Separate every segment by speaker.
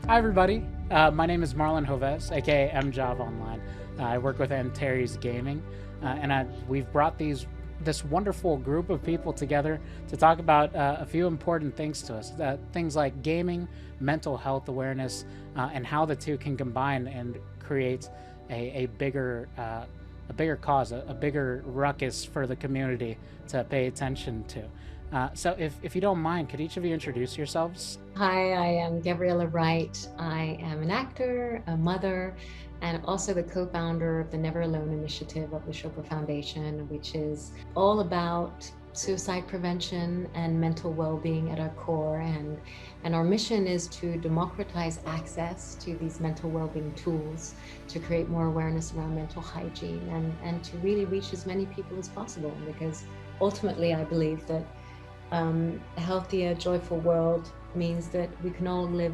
Speaker 1: Hi, everybody. My name is Marlon Joves, aka MJav Online. I work with Antares Gaming, we've brought this wonderful group of people together to talk about a few important things to us. Things like gaming, mental health awareness, and how the two can combine and create a bigger cause, a bigger ruckus for the community to pay attention to. So, if you don't mind, could each of you introduce yourselves?
Speaker 2: Hi, I am Gabriella Wright. I am an actor, a mother, and also the co-founder of the Never Alone initiative of the Chopra Foundation, which is all about suicide prevention and mental well-being at our core. And our mission is to democratize access to these mental well-being tools, to create more awareness around mental hygiene, and to really reach as many people as possible. Because ultimately, I believe that a healthier, joyful world means that we can all live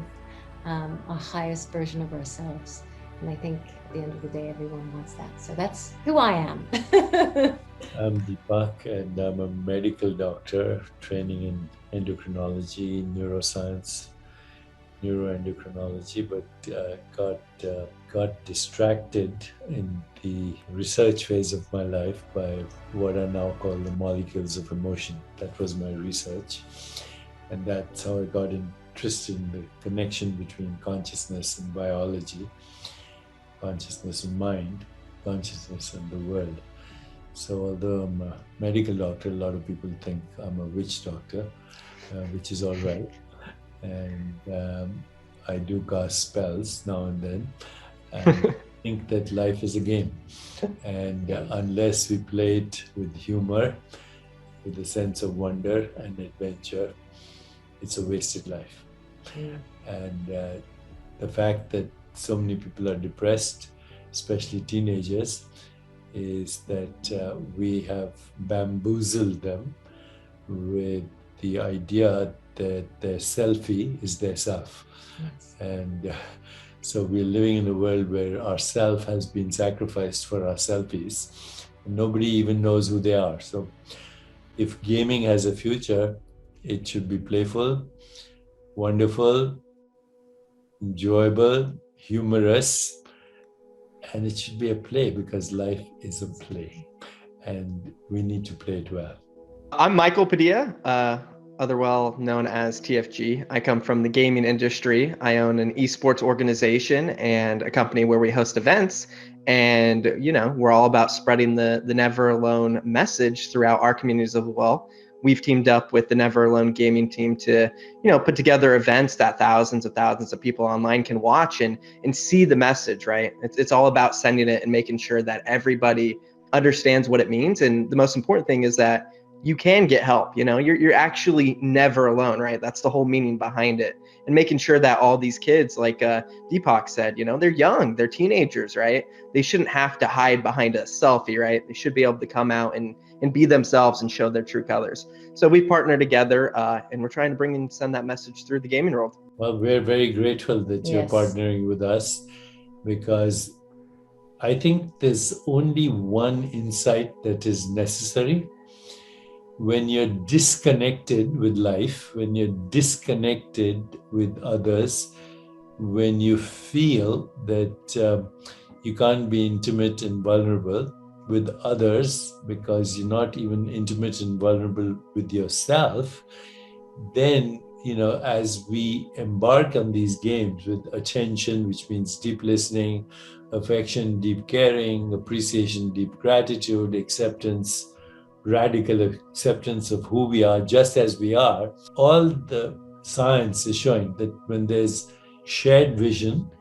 Speaker 2: our highest version of ourselves. And I think at the end of the day, everyone wants that. So that's who I am.
Speaker 3: I'm Deepak, and I'm a medical doctor training in endocrinology, neuroscience, neuroendocrinology, but got distracted in the research phase of my life by what are now called the molecules of emotion. That was my research, and that's how I got interested in the connection between consciousness and biology, consciousness and mind, consciousness and the world. So although I'm a medical doctor, a lot of people think I'm a witch doctor, which is all right. And I do cast spells now and then. And think that life is a game. And unless we play it with humor, with a sense of wonder and adventure, it's a wasted life.
Speaker 2: Yeah.
Speaker 3: And the fact that so many people are depressed, especially teenagers, is that we have bamboozled them with the idea that their selfie is their self.
Speaker 2: Yes.
Speaker 3: And so we're living in a world where our self has been sacrificed for our selfies. Nobody even knows who they are. So if gaming has a future, it should be playful, wonderful, enjoyable, humorous, and it should be a play, because life is a play and we need to play it well.
Speaker 4: I'm Michael Padilla, otherwise known as TFG. I come from the gaming industry. I own an esports organization and a company where we host events. And, we're all about spreading the Never Alone message throughout our communities as well. We've teamed up with the Never Alone gaming team to, put together events that thousands of people online can watch and see the message, right? It's all about sending it and making sure that everybody understands what it means. And the most important thing is that you can get help. You're actually never alone, right? That's the whole meaning behind it. And making sure that all these kids, like Deepak said, they're young, they're teenagers, right? They shouldn't have to hide behind a selfie, right? They should be able to come out and be themselves and show their true colors. So we partner together and we're trying to bring and send that message through the gaming world.
Speaker 3: Well, we're very grateful that you're
Speaker 2: Yes.
Speaker 3: partnering with us, because I think there's only one insight that is necessary. When you're disconnected with life, when you're disconnected with others, when you feel that you can't be intimate and vulnerable with others because you're not even intimate and vulnerable with yourself, then, as we embark on these games with attention, which means deep listening, affection, deep caring, appreciation, deep gratitude, acceptance, radical acceptance of who we are just as we are, all the science is showing that when there's shared vision,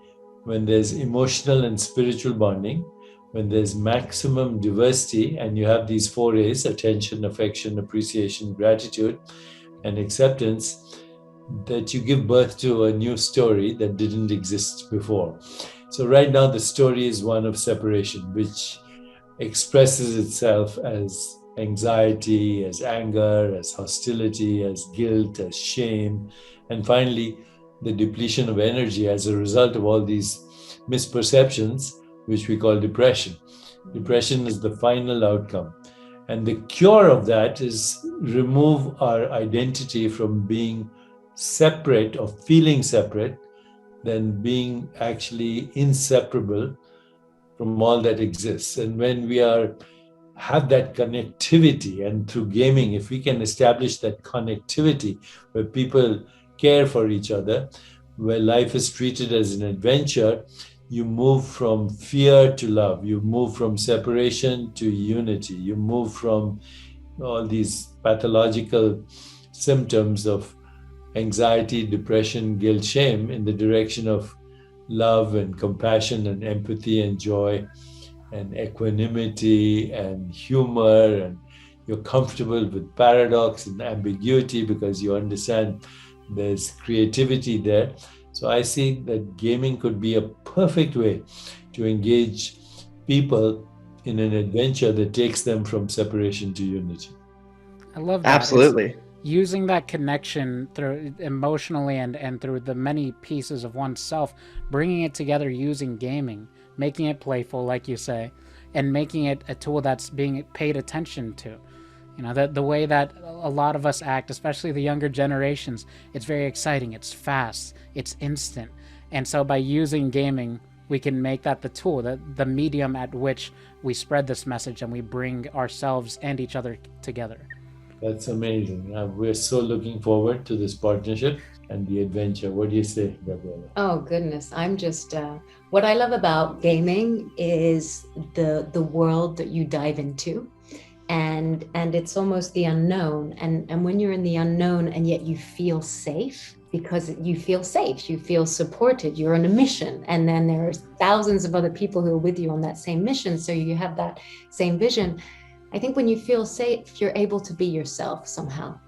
Speaker 3: when there's emotional and spiritual bonding, when there's maximum diversity, and you have these four A's: attention, affection, appreciation, gratitude, and acceptance, that you give birth to a new story that didn't exist before. So right now the story is one of separation, which expresses itself as anxiety, as anger, as hostility, as guilt, as shame, and finally the depletion of energy as a result of all these misperceptions, which we call depression. Depression is the final outcome. And the cure of that is remove our identity from being separate or feeling separate than being actually inseparable from all that exists. And when we have that connectivity, and through gaming, if we can establish that connectivity where people care for each other, where life is treated as an adventure, you move from fear to love, you move from separation to unity, you move from all these pathological symptoms of anxiety, depression, guilt, shame in the direction of love and compassion and empathy and joy and equanimity and humor, and you're comfortable with paradox and ambiguity because you understand there's creativity there. So I see that gaming could be a perfect way to engage people in an adventure that takes them from separation to unity.
Speaker 1: I love that.
Speaker 4: Absolutely.
Speaker 1: Using that connection through emotionally and through the many pieces of oneself, bringing it together using gaming, making it playful, like you say, and making it a tool that's being paid attention to. You know, the way that a lot of us act, especially the younger generations, it's very exciting, it's fast, it's instant. And so by using gaming, we can make that the tool, the medium at which we spread this message and we bring ourselves and each other together.
Speaker 3: That's amazing. We're so looking forward to this partnership and the adventure. What do you say, Gabriella?
Speaker 2: Oh goodness, I'm just what I love about gaming is the world that you dive into, and it's almost the unknown. And when you're in the unknown and yet you feel safe, because you feel safe, you feel supported, you're on a mission, and then there's thousands of other people who are with you on that same mission, so you have that same vision. I think when you feel safe, you're able to be yourself somehow,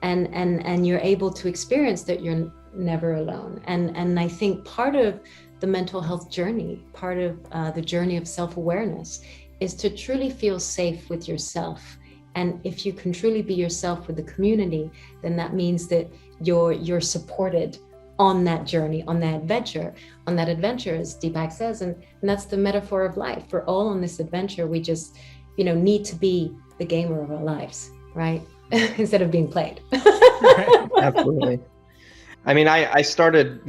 Speaker 2: and you're able to experience that you're never alone. And I think part of the mental health journey, part of the journey of self-awareness, is to truly feel safe with yourself. And if you can truly be yourself with the community, then that means that you're supported on that journey, on that adventure, as Deepak says, and that's the metaphor of life. We're all on this adventure. We just need to be the gamer of our lives, right? Instead of being played.
Speaker 4: Absolutely. I mean, I started,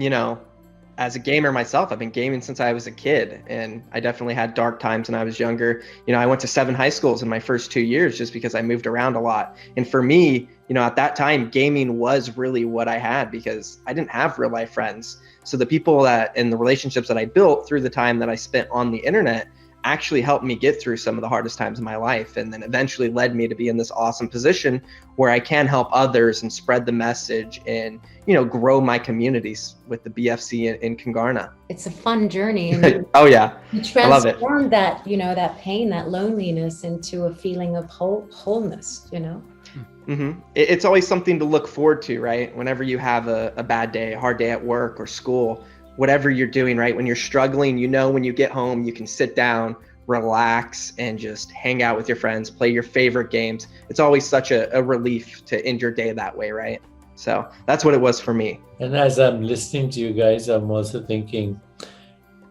Speaker 4: as a gamer myself. I've been gaming since I was a kid, and I definitely had dark times when I was younger. I went to 7 high schools in my first 2 years just because I moved around a lot. And for me, at that time, gaming was really what I had because I didn't have real life friends. So the people and the relationships that I built through the time that I spent on the internet actually helped me get through some of the hardest times in my life, and then eventually led me to be in this awesome position where I can help others and spread the message and grow my communities with the BFC in Kungarna.
Speaker 2: It's a fun journey. And
Speaker 4: oh yeah,
Speaker 2: you
Speaker 4: I love it.
Speaker 2: transform that that pain, that loneliness into a feeling of wholeness.
Speaker 4: Mm-hmm. It's always something to look forward to, right? Whenever you have a bad day, a hard day at work or school, whatever you're doing, right? When you're struggling, when you get home, you can sit down, relax, and just hang out with your friends, play your favorite games. It's always such a relief to end your day that way, right? So that's what it was for me.
Speaker 3: And as I'm listening to you guys, I'm also thinking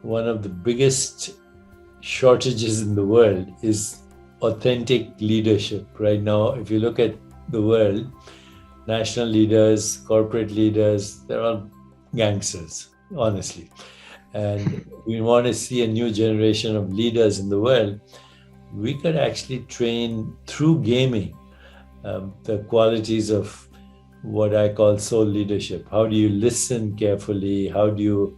Speaker 3: one of the biggest shortages in the world is authentic leadership. Right now, if you look at the world, national leaders, corporate leaders, they're all gangsters, honestly. And we want to see a new generation of leaders in the world. We could actually train through gaming the qualities of what I call soul leadership. How do you listen carefully? How do you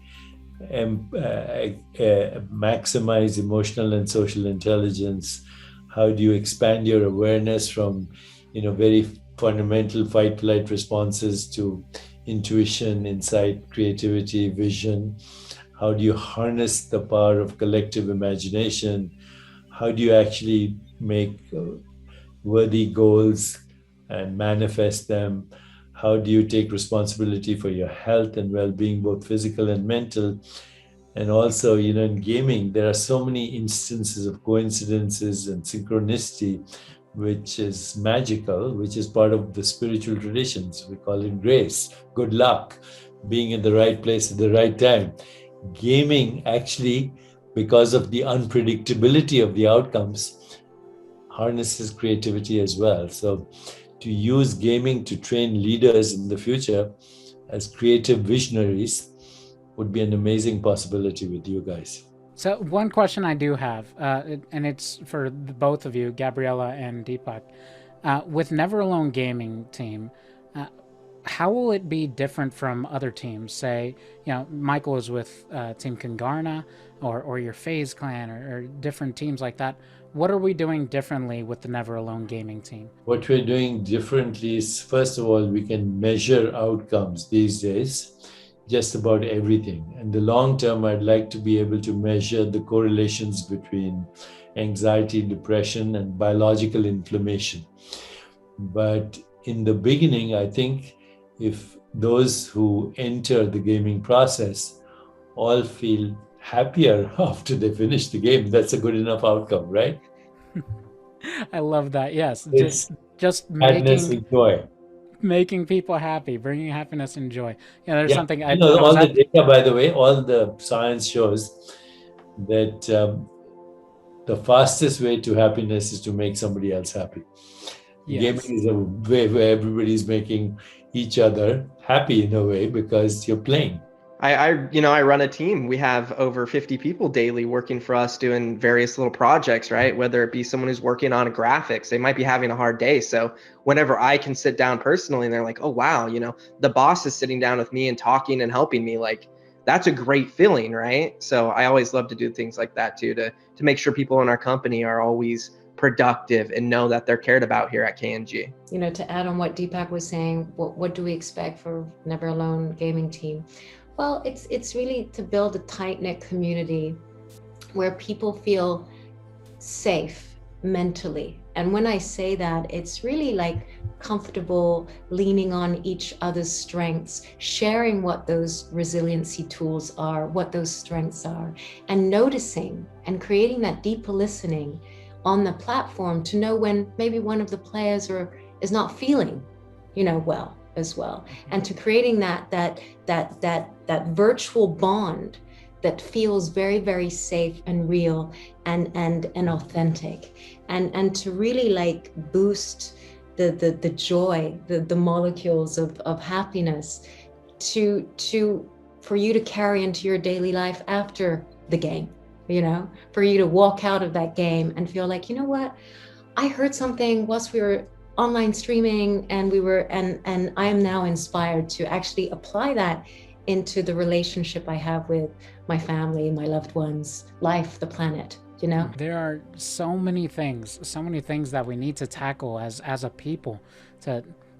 Speaker 3: maximize emotional and social intelligence? How do you expand your awareness from very fundamental fight-flight responses to intuition, insight, creativity, vision? How do you harness the power of collective imagination? How do you actually make worthy goals and manifest them? How do you take responsibility for your health and well-being, both physical and mental? And also, in gaming, there are so many instances of coincidences and synchronicity, which is magical, which is part of the spiritual traditions. We call it grace, good luck, being in the right place at the right time. Gaming actually, because of the unpredictability of the outcomes, harnesses creativity as well. So to use gaming to train leaders in the future as creative visionaries would be an amazing possibility with you guys.
Speaker 1: So one question I do have, and it's for both of you, Gabriella and Deepak. With Never Alone Gaming team, how will it be different from other teams? Say, Michael is with Team Kungarna or your FaZe clan or different teams like that. What are we doing differently with the Never Alone Gaming team?
Speaker 3: What we're doing differently is, first of all, we can measure outcomes these days, just about everything. And the long term, I'd like to be able to measure the correlations between anxiety, depression, and biological inflammation. But in the beginning, I think if those who enter the gaming process all feel happier after they finish the game, that's a good enough outcome, right?
Speaker 1: I love that. Yes,
Speaker 3: It's
Speaker 1: just
Speaker 3: sadness with joy.
Speaker 1: making people happy, bringing happiness and joy. There's something
Speaker 3: all the data, by the way, all the science shows that the fastest way to happiness is to make somebody else happy. Yes. Gaming is a way where everybody's making each other happy in a way because you're playing.
Speaker 4: I run a team. We have over 50 people daily working for us doing various little projects, right? Whether it be someone who's working on graphics, they might be having a hard day. So whenever I can sit down personally and they're like, oh, wow, the boss is sitting down with me and talking and helping me, like, that's a great feeling, right? So I always love to do things like that too, to make sure people in our company are always productive and know that they're cared about here at KNG.
Speaker 2: To add on what Deepak was saying, what do we expect for Never Alone Gaming team? Well, it's really to build a tight-knit community where people feel safe mentally. And when I say that, it's really like comfortable leaning on each other's strengths, sharing what those resiliency tools are, what those strengths are, and noticing and creating that deeper listening on the platform to know when maybe one of the players is not feeling, well as well, and to creating that virtual bond that feels very, very safe and real and authentic, and to really like boost the joy, the molecules of happiness for you to carry into your daily life after the game, for you to walk out of that game and feel like, what, I heard something whilst we were online streaming and and I am now inspired to actually apply that into the relationship I have with my family, my loved ones, life, the planet,
Speaker 1: There are so many things that we need to tackle as a people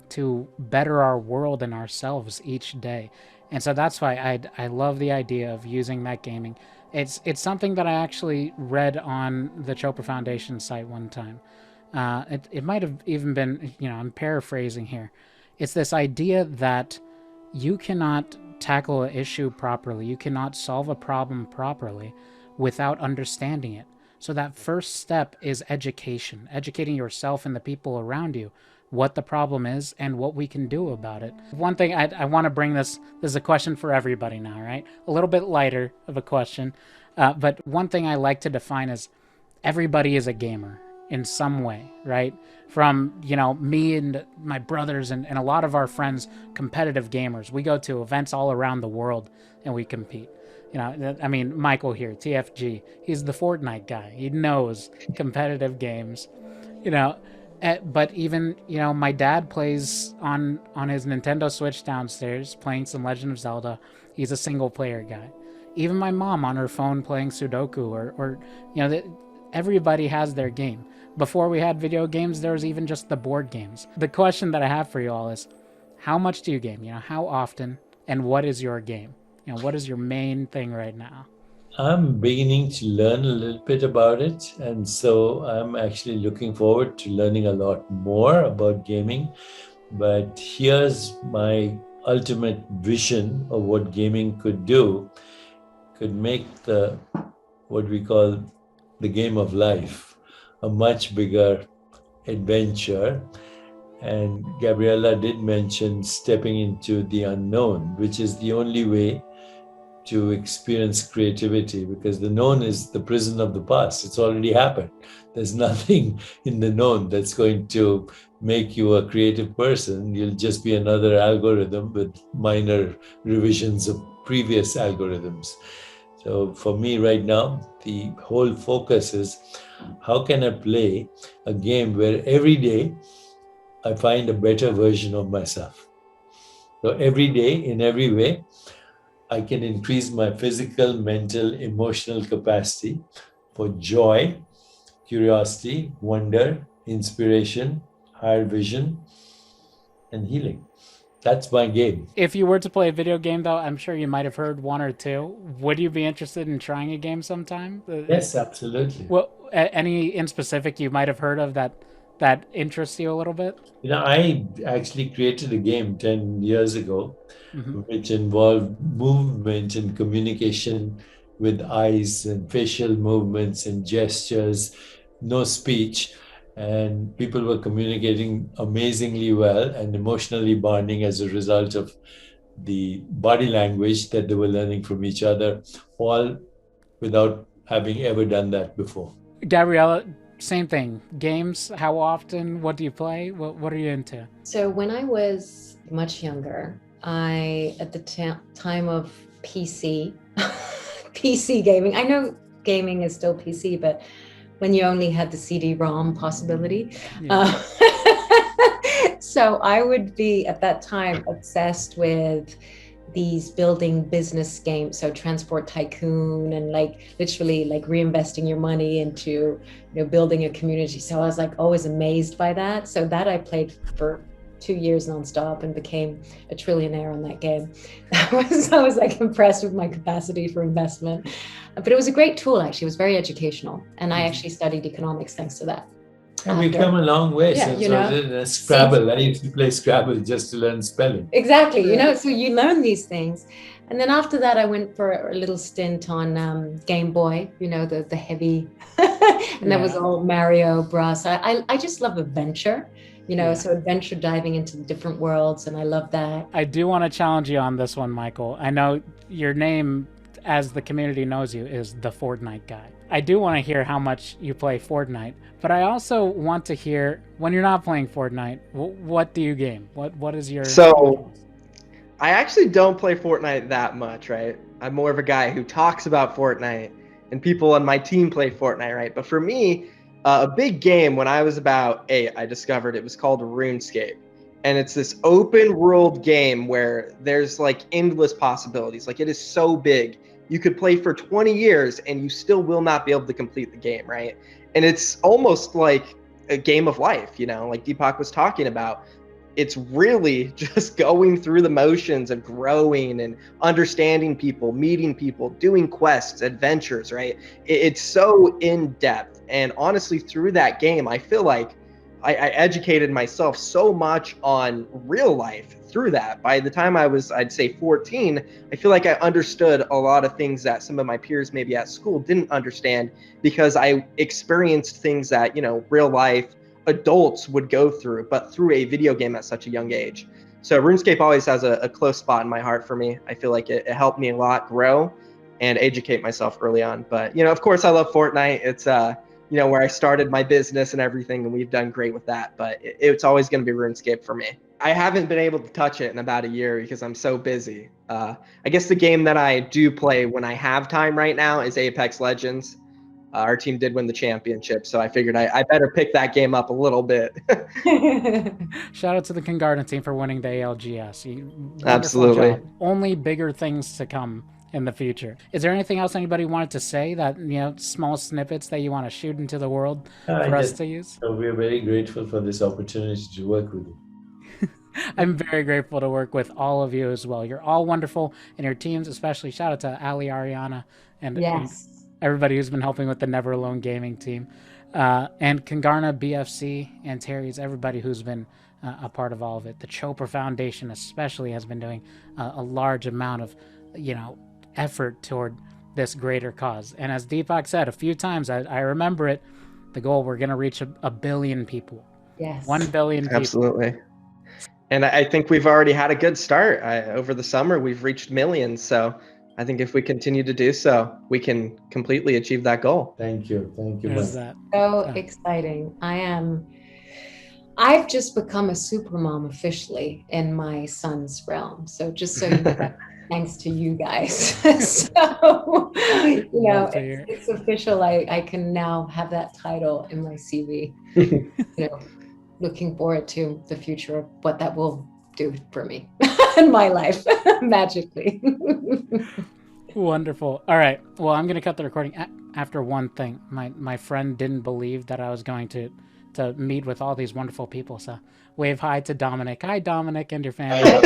Speaker 1: to better our world and ourselves each day. And so that's why I love the idea of using that gaming. It's something that I actually read on the Chopra Foundation site one time. It might have even been, I'm paraphrasing here. It's this idea that you cannot tackle an issue properly, you cannot solve a problem properly without understanding it. So that first step is education, educating yourself and the people around you what the problem is and what we can do about it. One thing I want to bring this is a question for everybody now, right? A little bit lighter of a question, but one thing I like to define is everybody is a gamer in some way, right? From, me and my brothers and a lot of our friends, competitive gamers. We go to events all around the world and we compete. Michael here, TFG, he's the Fortnite guy. He knows competitive games, but even, my dad plays on his Nintendo Switch downstairs playing some Legend of Zelda. He's a single player guy. Even my mom on her phone playing Sudoku or everybody has their game. Before we had video games, there was even just the board games. The question that I have for you all is, how much do you game? How often, and what is your game? What is your main thing right now?
Speaker 3: I'm beginning to learn a little bit about it. And so I'm actually looking forward to learning a lot more about gaming. But here's my ultimate vision of what gaming could do. Could make what we call the game of life a much bigger adventure. And Gabriella did mention stepping into the unknown, which is the only way to experience creativity, because the known is the prison of the past. It's already happened. There's nothing in the known that's going to make you a creative person. You'll just be another algorithm with minor revisions of previous algorithms. So for me right now, the whole focus is how can I play a game where every day I find a better version of myself. So every day, in every way, I can increase my physical, mental, emotional capacity for joy, curiosity, wonder, inspiration, higher vision, and healing. That's my game.
Speaker 1: If you were to play a video game, though, I'm sure you might have heard one or two. Would you be interested in trying a game sometime?
Speaker 3: Yes, absolutely.
Speaker 1: Well, any in specific you might have heard of that interests you a little bit?
Speaker 3: I actually created a game 10 years ago,
Speaker 1: Mm-hmm.
Speaker 3: which involved movement and communication with eyes and facial movements and gestures, no speech. And people were communicating amazingly well and emotionally bonding as a result of the body language that they were learning from each other, all without having ever done that before.
Speaker 1: Gabriella, same thing. Games, how often? What do you play? What are you into?
Speaker 2: So when I was much younger, at the time of PC, PC gaming, I know gaming is still PC, but when you only had the CD-ROM possibility.
Speaker 1: Yeah.
Speaker 2: So I would be at that time obsessed with these building business games, so Transport Tycoon, and literally reinvesting your money into building a community. So I was always amazed by that. So that I played for 2 years nonstop and became a trillionaire on that game. I was impressed with my capacity for investment. But it was a great tool, actually. It was very educational. And I actually studied economics thanks to that.
Speaker 3: And we've come a long way
Speaker 2: Yeah,
Speaker 3: since Scrabble. I used to play Scrabble just to learn spelling.
Speaker 2: Exactly, so you learn these things. And then after that, I went for a little stint on Game Boy, the heavy, and that was all Mario Bros. I just love adventure, so adventure, diving into the different worlds, and I love that.
Speaker 1: I do want to challenge you on this one, Michael. I know your name, as the community knows you, is the Fortnite guy. I do want to hear how much you play Fortnite, but I also want to hear, when you're not playing Fortnite, what do you game? What is your...
Speaker 4: So, I actually don't play Fortnite that much, right? I'm more of a guy who talks about Fortnite, and people on my team play Fortnite, right? But for me, a big game when I was about 8, I discovered it was called RuneScape. And it's this open world game where there's endless possibilities. It is so big. You could play for 20 years and you still will not be able to complete the game, right? And it's almost like a game of life, like Deepak was talking about. It's really just going through the motions of growing and understanding people, meeting people, doing quests, adventures, right? It's so in depth. And honestly, through that game, I feel like I educated myself so much on real life through that. By the time I was, I'd say 14, I feel like I understood a lot of things that some of my peers maybe at school didn't understand, because I experienced things that, real life adults would go through, but through a video game at such a young age. So RuneScape always has a close spot in my heart for me. I feel like it helped me a lot grow and educate myself early on. But, of course I love Fortnite. It's, where I started my business and everything, and we've done great with that. But it's always going to be RuneScape for me. I haven't been able to touch it in about a year because I'm so busy. I guess the game that I do play when I have time right now is Apex Legends. Our team did win the championship, so I figured I better pick that game up a little bit.
Speaker 1: Shout out to the Kungarna team for winning the ALGS.
Speaker 4: Absolutely.
Speaker 1: Job. Only bigger things to come in the future. Is there anything else anybody wanted to say, that small snippets that you want to shoot into the world for us to use?
Speaker 3: We're very grateful for this opportunity to work with you.
Speaker 1: I'm very grateful to work with all of you as well. You're all wonderful, and your teams especially. Shout out to Ali, Ariana, and everybody who's been helping with the Never Alone Gaming team. And Kungarna, BFC, and Terry's, everybody who's been a part of all of it. The Chopra Foundation especially has been doing a large amount of, effort toward this greater cause. And as Deepak said a few times, I remember it, the goal, we're going to reach a billion people.
Speaker 2: Yes.
Speaker 1: 1 billion people.
Speaker 4: Absolutely. And I think we've already had a good start. Over the summer, we've reached millions. So I think if we continue to do so, we can completely achieve that goal.
Speaker 3: Thank you. Thank you.
Speaker 2: So exciting. I've just become a supermom officially in my son's realm. So just so you know. thanks to you guys. So, you know,
Speaker 1: Love to hear.
Speaker 2: it's official. I can now have that title in my CV. You know, looking forward to the future of what that will do for me in my life magically.
Speaker 1: Wonderful. All right. Well, I'm going to cut the recording after one thing. My friend didn't believe that I was going to meet with all these wonderful people. So wave hi to Dominic. Hi, Dominic, and your family.